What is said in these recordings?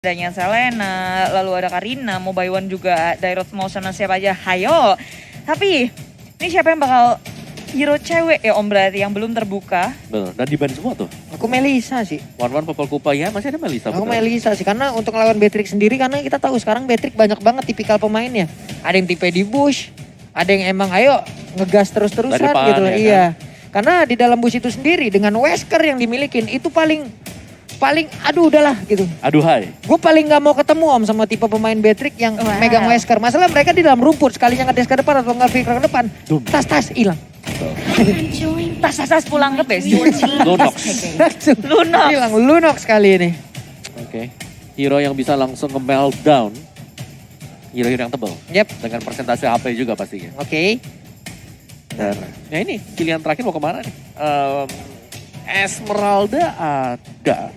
adanya Selena, lalu ada Karina, mau buy one juga, Direct Motion siapa aja, hayo. Tapi ini siapa yang bakal hero cewek ya Om berarti yang belum terbuka? Betul, dan di-ban semua tuh. Aku Melisa sih. One Purple Kupa ya, masih ada Melisa. Aku Melisa sih, karena untuk lawan Beatrix sendiri, karena kita tahu sekarang Beatrix banyak banget tipikal pemainnya. Ada yang tipe di bush, ada yang emang ayo ngegas terus-terusan gitu loh. Ya, iya. Karena di dalam bush itu sendiri dengan Wesker yang dimilikin itu paling aduh udahlah gitu. Aduhai. Gue paling gak mau ketemu Om sama tipe pemain Beatrix yang megang Wesker. Masalah mereka di dalam rumput sekalinya ngedes ke depan atau nge-flicker ke depan. Tas hilang. Tas pulang ke base. Lunox. Lunox. Hilang Lunox kali ini. Oke. Hero yang bisa langsung nge-meltdown. Hero-hero yang tebal. Yep. Dengan persentase HP juga pastinya. Oke. Dan ya ini pilihan terakhir mau kemana nih? Esmeralda ada.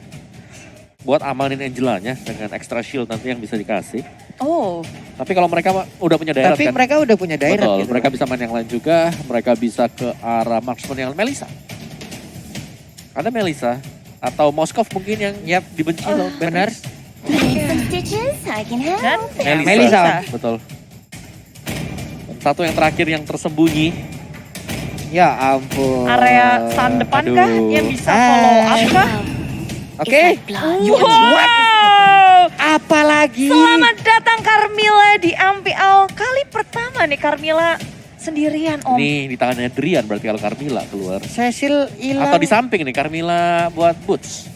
Buat amanin Angelanya dengan extra shield nanti yang bisa dikasih. Oh. Tapi kalau mereka udah punya daerah Tapi kan? mereka udah punya daerah Betul, gitu. mereka bisa main yang lain juga. Mereka bisa ke arah marksman yang Melisa. Ada Melisa. Atau Moskov mungkin yang dibenci loh. Benar. Dan Melisa. Betul. Dan satu yang terakhir yang tersembunyi. Ya ampun. area sun depan kah yang bisa follow up kah? Oke. Wow. Apalagi. Selamat datang Carmilla di MPL. Kali pertama nih Carmilla sendirian Om. Ini di tangannya Drian berarti kalau Carmilla keluar. Cecil hilang. Atau di samping nih Carmilla buat Boots.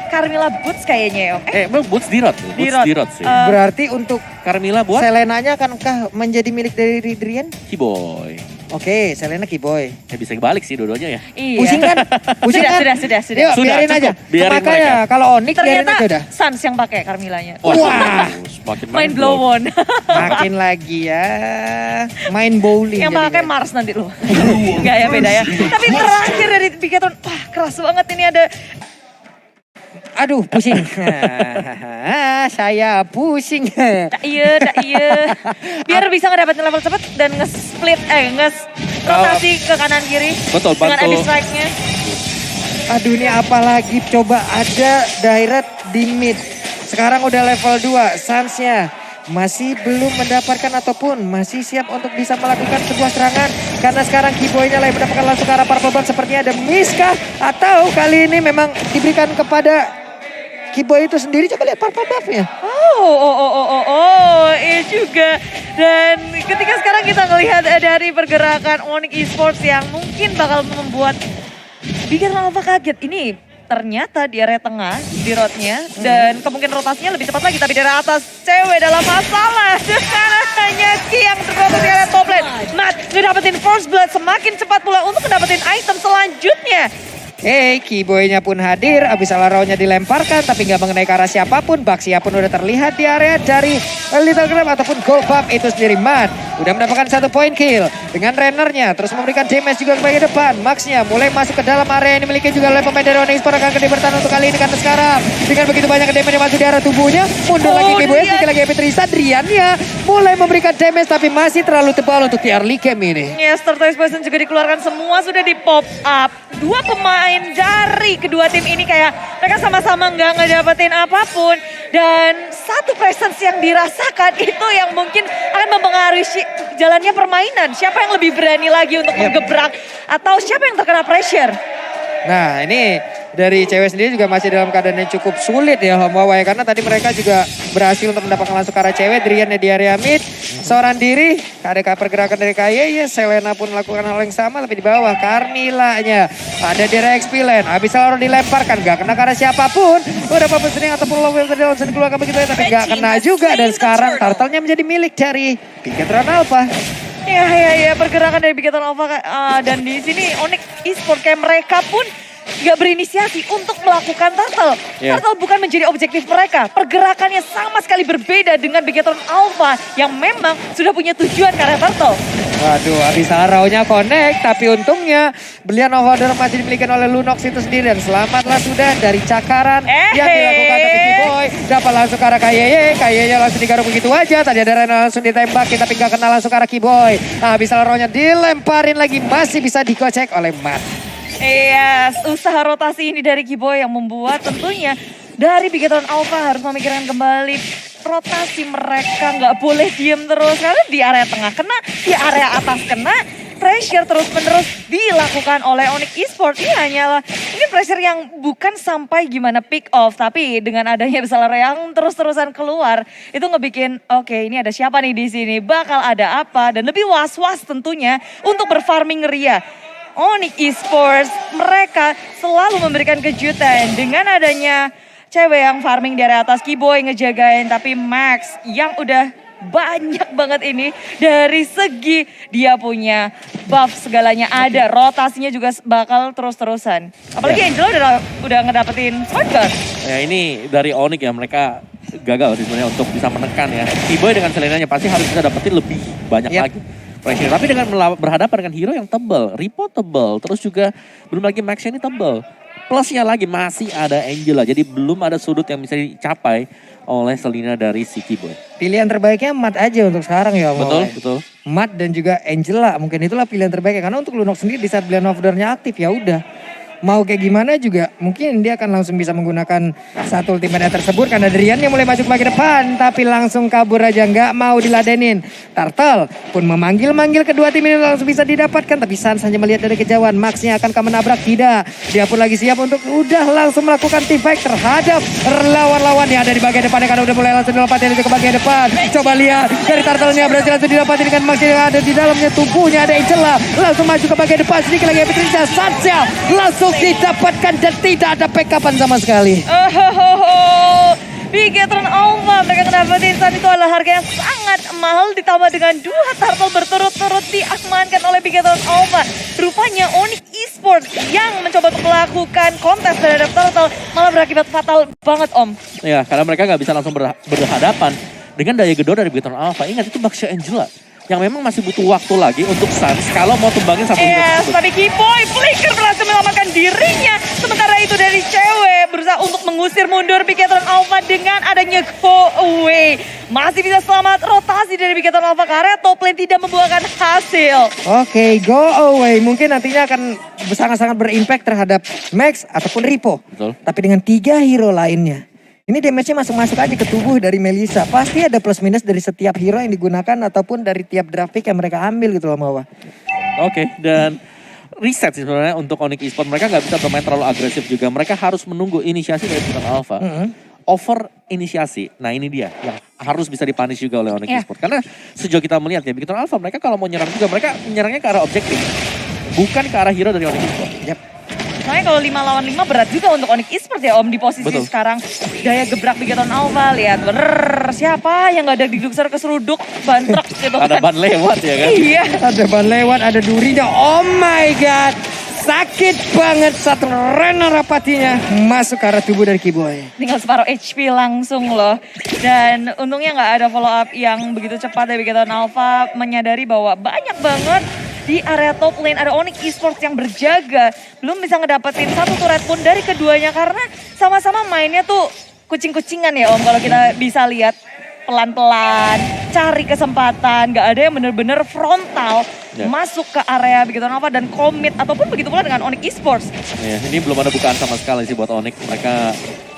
Carmilla Boots kayaknya ya Om. Boots Dirot. Boots Dirot sih. Berarti untuk Carmilla buat Selenanya akankah menjadi milik dari Drian? Keyboy. Oke, Selena Keyboy. Ya bisa kebalik sih dua-duanya ya. Iya. Pusing kan? Pusing kan? Sudah. Yuk, Sudah, biarin cukup. aja. Biarin Makanya kalau Onyx biarin Ternyata aja udah. Sans yang pakai Carmillanya. Wah. Semakin Main blow on. Makin lagi ya. Main bowling. Yang jadi pakai kan. Mars nanti loh. Enggak ya beda ya. Tapi terakhir dari Bigaton, wah keras banget ini ada. Aduh, pusing. Saya pusing. Tak iya. Biar bisa ngedapetin level cepet dan nge-split, rotasi ke kanan kiri. Betul, dengan bantu. Abyss Strike-nya. Aduh ini apalagi coba ada direct di mid. Sekarang udah level 2, Sans-nya masih belum mendapatkan ataupun masih siap untuk bisa melakukan sebuah serangan. Karena sekarang Keyboy-nya lagi mendapatkan langsung ke arah Purple Band sepertinya ada miskah. Atau kali ini memang diberikan kepada Keyboy itu sendiri. Coba lihat Purple Buff-nya. Iya juga. Dan ketika sekarang kita ngelihat dari pergerakan Onyx Esports yang mungkin bakal membuat bikin Alpha kaget. Ini ternyata di area tengah, di roadnya. Dan kemungkinan rotasinya lebih cepat lagi. Tapi dari atas cewek dalam masalah. Dengan hanya Ki yang terfokus di area top lane. Matt ngedapetin First Blood semakin cepat pula untuk ngedapetin item selanjutnya. Keyboy-nya pun hadir, abis Alarau-nya dilemparkan tapi nggak mengenai ke arah siapapun. Baxia pun udah terlihat di area dari Little Grab ataupun Gold Buff itu sendiri. Matt udah mendapatkan 1 point kill dengan Renner-nya, terus memberikan damage juga ke bagian depan. Max-nya mulai masuk ke dalam area yang dimiliki juga oleh pemain dari Onyx Esports akan bertahan untuk kali ini karena sekarang dengan begitu banyak damage yang masuk di arah tubuhnya. Mundur lagi Keyboy, sekali lagi Epitrisa, Drian-nya mulai memberikan damage tapi masih terlalu tebal untuk di early game ini. Ya, Tortoise Poison juga dikeluarkan, semua sudah di pop up. Dua pemain dari kedua tim ini kayak mereka sama-sama nggak ngedapetin apapun. Dan satu presence yang dirasakan itu yang mungkin akan mempengaruhi jalannya permainan. Siapa yang lebih berani lagi untuk menggebrak atau siapa yang terkena pressure. Nah ini dari cewek sendiri juga masih dalam keadaan yang cukup sulit ya Om Wawai. Karena tadi mereka juga berhasil untuk mendapatkan langsung ke arah cewek. Drian di area mid. Seorang diri. Ada pergerakan dari KY. Selena pun melakukan hal yang sama. Tapi di bawah Carmilla-nya. Ada di area XP lane. Habis lalu dilemparkan. Gak kena ke arah siapapun. Udah positioning ataupun low wave tadi langsung dikeluarkan begitu. Tapi gak kena juga. Dan sekarang Turtle-nya menjadi milik dari Bigetron Alpha. Ya, pergerakan dari Bigetron Alpha dan di sini Onyx Esports kayak mereka pun gak berinisiasi untuk melakukan Turtle. Turtle bukan menjadi objektif mereka. Pergerakannya sama sekali berbeda dengan Bigetron Alpha yang memang sudah punya tujuan ke arah Turtle. Waduh, habis Arau-nya connect, tapi untungnya belian of order masih dimiliki oleh Lunox itu sendiri. Dan selamatlah sudah dari cakaran yang dilakukan oleh Keyboy. Dapat langsung ke arah KYY, KYY langsung digaruk begitu aja. Tadi ada Rena langsung ditembakin, tapi gak kena langsung ke arah Keyboy. Nah, habis Arau-nya dilemparin lagi, masih bisa dikocek oleh Matt. Iya, usaha rotasi ini dari Keyboy yang membuat tentunya dari Bigetron Alpha harus memikirkan kembali rotasi mereka, nggak boleh diem terus karena di area tengah kena, di area atas kena. Pressure terus-menerus dilakukan oleh Onyx Esports. Ini hanyalah mungkin pressure yang bukan sampai gimana pick off, tapi dengan adanya Besalar yang terus-terusan keluar, itu ngebikin oke, ini ada siapa nih di sini, bakal ada apa, dan lebih was-was tentunya untuk berfarming Ria. Onyx Esports mereka selalu memberikan kejutan dengan adanya cewek yang farming di area atas, Keyboy ngejagain, tapi Max yang udah banyak banget ini dari segi dia punya buff segalanya ada, rotasinya juga bakal terus-terusan. Apalagi Angelo udah ngedapetin Sword Gun. Ya ini dari Onyx ya, mereka gagal sih sebenarnya untuk bisa menekan ya. Keyboy dengan Selenanya pasti harus bisa dapetin lebih banyak lagi pressure. Tapi dengan berhadapan dengan hero yang tebal, Ripo tebal, terus juga belum lagi Max ini tebal. Plusnya lagi masih ada Angela, jadi belum ada sudut yang bisa dicapai oleh Selena dari si Keyboy. Pilihan terbaiknya Matt aja untuk sekarang ya. Betul. Matt dan juga Angela mungkin itulah pilihan terbaiknya. Karena untuk Lunox sendiri di saat Blend of Door-nya aktif ya udah. Mau kayak gimana juga mungkin dia akan langsung bisa menggunakan satu ultimate tersebut. Karena Drian yang mulai masuk bagian depan tapi langsung kabur aja, nggak mau diladenin. Turtle pun memanggil-manggil kedua tim ini langsung bisa didapatkan. Tapi Sans hanya melihat dari kejauhan, Max-nya akankah menabrak? Tidak. Dia pun lagi siap untuk udah langsung melakukan team fight terhadap lawan-lawan yang ada di bagian depan. Karena udah mulai langsung dilompatin ke bagian depan. Coba lihat dari Turtle-nya berhasil langsung dilompatin dengan Max yang ada di dalamnya tubuhnya. Ada Angela langsung maju ke bagian depan. Sedikit lagi Petricia, Sans-nya langsung didapatkan dan tidak ada backupan sama sekali. Bigetron Alpha mereka dapetin saat itu adalah harga yang sangat mahal ditambah dengan 2 turtle berturut-turut diamankan oleh Bigetron Alpha. Rupanya Onyx Esports yang mencoba untuk melakukan kontes terhadap turtle malah berakibat fatal banget Om. Ya karena mereka nggak bisa langsung berhadapan dengan daya gedor dari Bigetron Alpha. Ingat itu Baxia Angela yang memang masih butuh waktu lagi untuk Sans kalau mau tumbangin satu hero tersebut. Tapi Keyboy Flicker berhasil menyelamatkan dirinya. Sementara itu dari cewek berusaha untuk mengusir mundur Bigetron Alpha dengan adanya go away. Masih bisa selamat rotasi dari Bigetron Alpha karena top lane tidak membuahkan hasil. Oke, go away. Mungkin nantinya akan sangat-sangat berimpact terhadap Max ataupun Ripo. Betul. Tapi dengan 3 hero lainnya. Ini damage-nya masuk-masuk aja ke tubuh dari Melissa. Pasti ada plus minus dari setiap hero yang digunakan ataupun dari tiap draft pick yang mereka ambil gitu loh Mawa. Oke, dan reset sih sebenarnya untuk Onyx Esports. Mereka nggak bisa bermain terlalu agresif juga. Mereka harus menunggu inisiasi dari Bigetron Alpha. Over inisiasi, nah ini dia yang harus bisa dipunish juga oleh Onyx Esports. Karena sejauh kita melihat ya, Bigetron Alpha mereka kalau mau nyerang juga, mereka menyerangnya ke arah objektif. Bukan ke arah hero dari Onyx Esports. Soalnya kalau 5 lawan 5 berat juga untuk Onyx Esports ya Om di posisi sekarang. Daya gebrak Bigetron Alpha, lihat siapa yang gak ada didukser keseruduk, bantrek gitu kan. Ada ban lewat ya kan? Iya. Ada ban lewat, ada durinya, oh my god. Sakit banget satu Rena Rapatinya masuk ke arah tubuh dari Keyboy. Tinggal separuh HP langsung loh. Dan untungnya gak ada follow up yang begitu cepat dari Bigetron Alpha. Menyadari bahwa banyak banget di area top lane ada Onyx Esports yang berjaga. Belum bisa ngedapetin satu turret pun dari keduanya karena sama-sama mainnya tuh kucing-kucingan ya Om. Kalau kita bisa lihat pelan-pelan, cari kesempatan. Gak ada yang bener-bener frontal masuk ke area begitu apa dan komit. Ataupun begitu pula dengan Onyx Esports. Ya, ini belum ada bukaan sama sekali sih buat Onyx. Mereka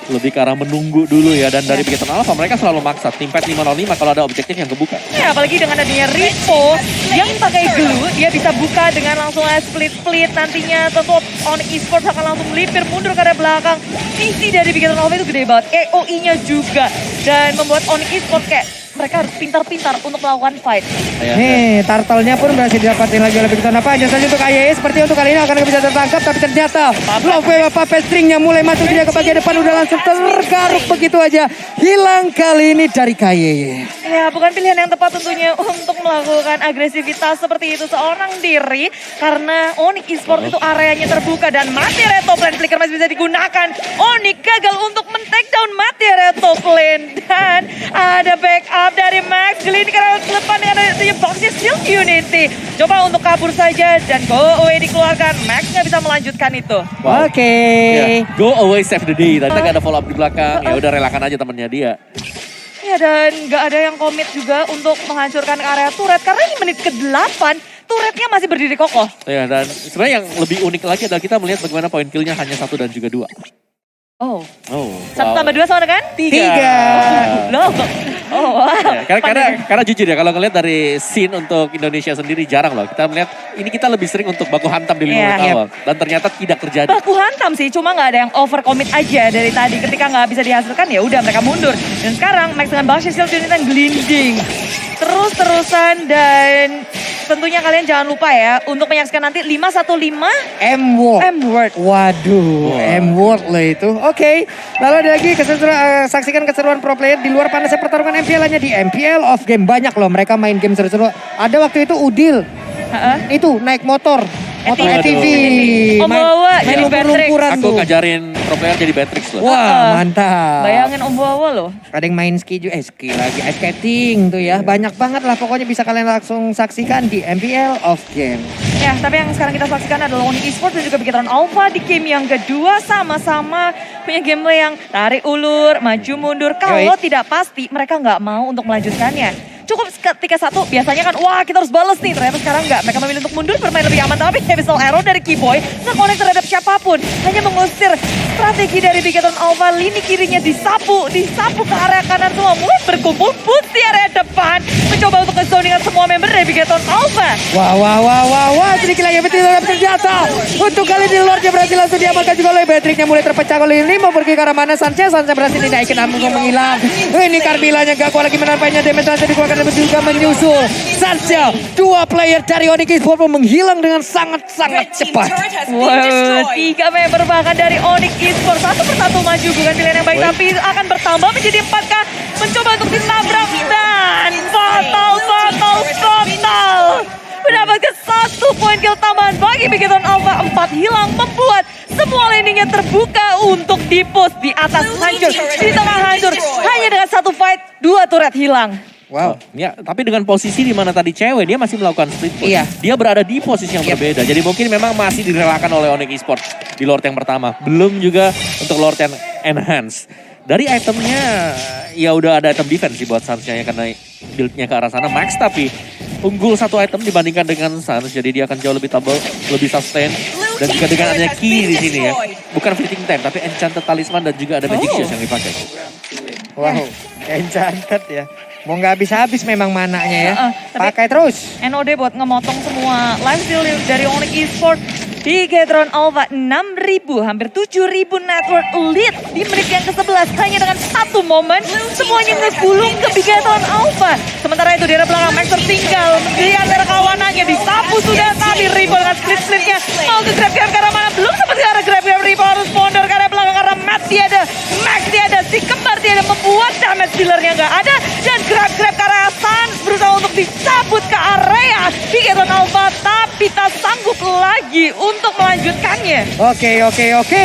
lebih ke arah menunggu dulu ya. Dan dari Bigetron Alpha mereka selalu maksa tim fight 5-5 kalau ada objektif yang kebuka. Ya apalagi dengan adanya Ripo yang pakai glue, dia bisa buka dengan langsung split-split. Nantinya tentu Onyx Esports akan langsung melipir mundur ke arah belakang. Misi dari Bigetron Alpha itu gede banget, EOI-nya juga. Dan membuat Onyx Esports kayak mereka harus pintar-pintar untuk melakukan fight. Nih, turtle-nya pun berhasil didapatin lagi oleh Bigetron. Apa aja saja untuk AYE seperti untuk kali ini akan bisa tertangkap. Tapi ternyata Love Wave Puppet String-nya mulai masuk dia ke bagian depan. Udah langsung tergaruk begitu aja. Hilang kali ini dari KYE. Ya bukan pilihan yang tepat tentunya untuk melakukan agresivitas seperti itu seorang diri. Karena Onyx Esports itu areanya terbuka dan mati area top lane. Flicker masih bisa digunakan. Onyx gagal untuk men-take down mati area top lane. Dan ada backup dari Max. Geli ini karena selepan dengan adanya boxnya Shield Unity. Coba untuk kabur saja dan go away dikeluarkan. Max nggak bisa melanjutkan itu. Wow. Oke. Ya, go away save the day. Tadi gak ada follow up di belakang. Ya udah relakan aja temennya dia. Ya dan nggak ada yang komit juga untuk menghancurkan area turret. Karena ini menit ke-8 turretnya masih berdiri kokoh. Ya dan sebenarnya yang lebih unik lagi adalah kita melihat bagaimana poin killnya hanya 1 dan juga 2. Oh, Oh, 1 tambah 2 sama dengan? 3. Loh. Oh, wow. Ya, karena jujur ya, kalau ngelihat dari scene untuk Indonesia sendiri jarang loh. Kita melihat ini kita lebih sering untuk baku hantam di 5 menit Iya. awal. Dan ternyata tidak terjadi. Baku hantam sih, cuma nggak ada yang over commit aja dari tadi. Ketika nggak bisa dihasilkan ya udah mereka mundur. Dan sekarang Max dengan Bang Shield Unitan glinding. Terus-terusan dan tentunya kalian jangan lupa ya untuk menyaksikan nanti 515 M-Word. M-Word. Waduh, Wah. M-Word lah itu. Oke, lalu ada lagi saksikan keseruan pro player di luar panasnya pertarungan MPL hanya di MPL off game. Banyak loh mereka main game seru-seru. Ada waktu itu Udil, Heeh. itu naik motor ATV. Om Bawa main jadi Patrick. lumpur-lumpuran Aku tuh. ngajarin pro player jadi Batrix loh. Wah, mantap. Bayangin Om Bawa loh. Ada yang main ski juga, ski lagi, ice skating tuh ya. Banyak banget lah pokoknya bisa kalian langsung saksikan di MPL off game. Ya, tapi yang sekarang kita saksikan adalah Onyx Esports dan juga Bigetron Alpha di game yang kedua sama-sama punya gameplay yang tarik ulur, maju mundur. Kalau tidak pasti mereka nggak mau untuk melanjutkannya. Cukup ketika satu biasanya kan wah kita harus balas nih, ternyata sekarang nggak. Mereka memilih untuk mundur bermain lebih aman, tapi Abyssal Arrow dari Keyboy nge-connect terhadap siapapun. Hanya mengusir strategi dari Bigetron Alpha, lini kirinya disapu ke area kanan semua. Mulai berkumpul boost di area depan. Mencoba untuk ke-zoningan semua member dari Bigetron Alpha. Wah, sedikit lagi betul dalam senjata. Untuk kali ini Lordnya berhasil langsung diamankan juga oleh Patricknya mulai terpecah oleh ini. Mau pergi ke arah mana Sanchez berhasil dinaikin namun menghilang. Ini Carmilla-nya gak kuat lagi menampainya. Damage langsung dikeluarkan dan juga menyusul. Sanchez, 2 player dari Onyx Esports menghilang dengan sangat-sangat cepat. Wow, 3 member bahkan dari Onyx Esports. Satu persatu maju bukan pilihan yang baik, tapi akan bertambah menjadi 4K. Mencoba untuk ditabrak dan fatal. Mendapatkan 1 poin kill tambahan bagi Bigetron Alpha. 4 hilang membuat semua landingnya terbuka untuk di-push di atas hancur. Di tengah hancur. Hanya dengan 1 fight, 2 turret hilang. Wow. Ya, tapi dengan posisi di mana tadi cewek dia masih melakukan split push. Iya. Dia berada di posisi yang berbeda. Jadi mungkin memang masih direlakan oleh Onyx Esports di Lord yang pertama. Belum juga untuk Lord yang enhance. Dari itemnya ya udah ada item defense sih buat Sans-nya ya, karena build-nya ke arah sana Max, tapi unggul 1 item dibandingkan dengan Sans, jadi dia akan jauh lebih tebal, lebih sustain. Dan juga dengan adanya key di sini ya. Bukan fleeting time tapi enchanted talisman dan juga ada magic shield yang dipakai. Wow, enchanted ya. Mau nggak habis-habis memang mananya ya. Tapi- Pakai terus. NOD buat ngemotong semua live steal dari Onyx Esports. Bigetron Alpha 6.000, hampir 7.000 network lead di menit yang ke-11. Hanya dengan 1 momen, semuanya ngegulung ke Bigetron Alpha. Sementara itu di arah belakang Max tertinggal. Di antara kawanannya disapu sudah, tapi Ripo dengan split-splitnya. Mau ke grab-grab ke arah mana? Belum sempat ke arah grab-grab. Ripo harus mondor ke arah belakang karena Max tiada. Si kembar tiada membuat damage dealernya nggak ada. Dan grab-grab ke arah Sans berusaha untuk dicabut ke area Bigetron Alpha. Tapi tak sanggup lagi untuk melanjutkannya. Oke.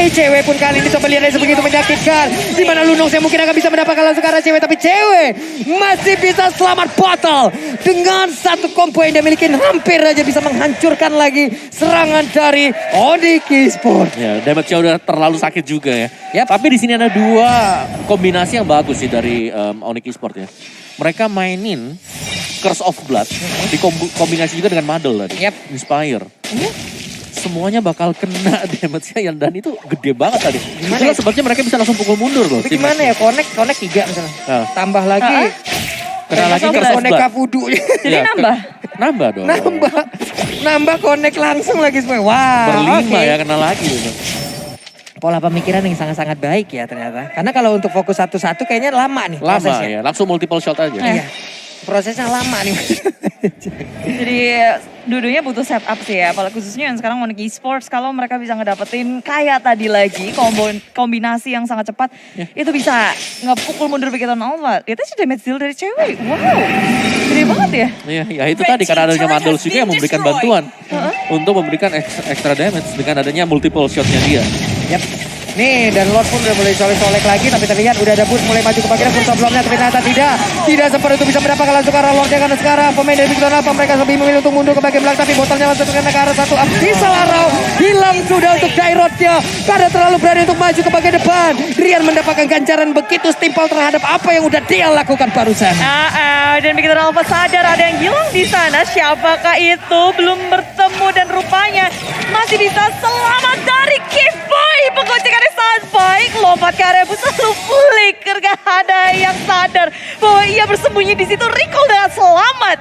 Cewek pun kali ini coba lihat sebegitu menyakitkan. Di mana Lunong saya mungkin akan bisa mendapatkan langsung ke arah cewek. Tapi cewek masih bisa selamat botol. Dengan 1 combo yang dia miliki hampir aja bisa menghancurkan lagi serangan dari Onyx Esports. Ya, damage-nya udah terlalu sakit juga ya. Yap. Tapi di sini ada 2 kombinasi yang bagus sih dari Onyx Esports ya. Mereka mainin Curse of Blood, dikombinasi juga dengan Muddle tadi. Yap. Inspire. Semuanya bakal kena damage-nya dan itu gede banget tadi. Gimana Itulah ya? sebabnya mereka bisa langsung pukul mundur loh. Tapi gimana ya, connect 3 misalnya. Nah. Tambah lagi. Kena lagi Curse of Curse of Connect Blood. voodoo. Jadi Ya, nambah. Nambah dong. Nambah connect langsung lagi semua. Wah, Berlima oke. ya kena lagi gitu. Pola pemikiran yang sangat-sangat baik ya ternyata. Karena kalau untuk fokus satu-satu kayaknya lama nih Lama prosesnya. ya, langsung multiple shot aja. Iya. Prosesnya lama nih. Jadi dudunya butuh setup sih ya, apalagi khususnya yang sekarang Onyx Esports kalau mereka bisa ngedapetin kayak tadi lagi kombinasi yang sangat cepat, itu bisa ngepukul mundur Bigetron Alpha. Itu sih damage deal dari cewek, wow, gede banget ya. Iya, ya itu tadi karena adanya Muddle juga yang memberikan bantuan untuk memberikan extra damage dengan adanya multiple shotnya dia. Yap. Nih, dan Lord pun udah mulai colek-colek lagi, tapi terlihat udah ada boost mulai maju ke bagian full sebelumnya, tapi ternyata tidak seperti itu bisa mendapatkan langsung ke arah Lordnya, karena sekarang pemain dari Bigetron Alpha mereka lebih memilih untuk mundur ke bagian belakang, tapi botolnya langsung terkena ke arah 1 Abyssal Arrow, hilang sudah untuk Dairotnya, karena terlalu berani untuk maju ke bagian depan. Rian mendapatkan ganjaran begitu setimpal terhadap apa yang udah dia lakukan barusan. Dan Bigetron Alpha sadar ada yang hilang di sana, siapakah itu? Belum bertemu bertemu dan rupanya masih bisa selamat dari Kiboy. Penggocekannya sangat baik, lompat ke area bus lalu flicker. Gak ada yang sadar bahwa ia bersembunyi di situ. Recall dengan selamat.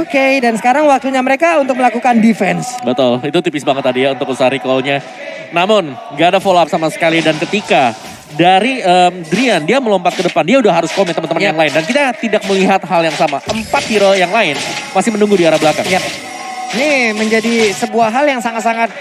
Oke, dan sekarang waktunya mereka untuk melakukan defense. Betul, itu tipis banget tadi ya untuk usaha recall-nya. Namun, gak ada follow up sama sekali. Dan ketika dari Drian, dia melompat ke depan, dia udah harus komit teman-teman yang lain. Dan kita tidak melihat hal yang sama. 4 hero yang lain masih menunggu di arah belakang. Yap. Ini menjadi sebuah hal yang sangat-sangat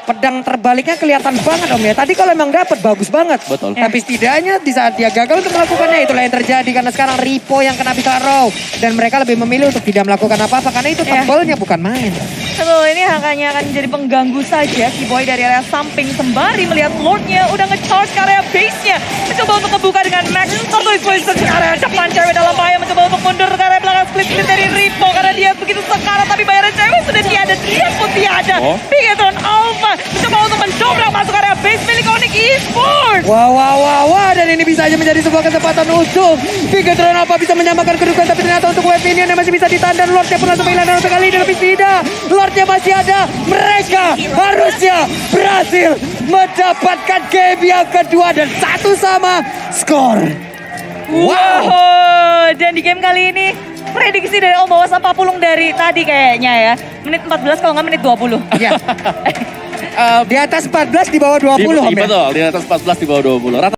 pedang terbaliknya kelihatan banget Om ya. Tadi kalau emang dapat bagus banget. Betul. Tapi setidaknya di saat dia gagal untuk melakukannya itulah yang terjadi. Karena sekarang Ripo yang kena bisa row. Dan mereka lebih memilih untuk tidak melakukan apa-apa. Karena itu tebelnya bukan main. Betul, ini hanya akan menjadi pengganggu saja. Kiboy dari area samping sembari melihat Lordnya udah nge-charge ke area base-nya. Mencoba untuk membuka dengan Max. Terus Poison ke area depan, cewek dalam bahaya. Mencoba untuk mundur ke area belakang split-split dari Ripo. Karena dia begitu sekarat tapi bayaran cewek sudah tiada. Dia pun tiada. Bigatron Alpha mencoba untuk mendobrak masuk area base milik Onyx Esports. Wah. Dan ini bisa aja menjadi sebuah kesempatan ujung. Bigatron apa bisa menyamakan kedudukan. Tapi ternyata untuk Webinion yang masih bisa ditahan. Dan Lordnya pun langsung kehilangan untuk kali ini. Tapi tidak. Lordnya masih ada. Mereka harusnya berhasil mendapatkan game yang kedua. Dan 1 sama skor. Wow. Dan di game kali ini prediksi dari Om bahwa sampah pulung dari tadi kayaknya ya. Menit 14 kalau nggak menit 20. Iya. Di atas 14 di bawah 20 Om ya. Betul, di atas 14 di bawah 20. Rata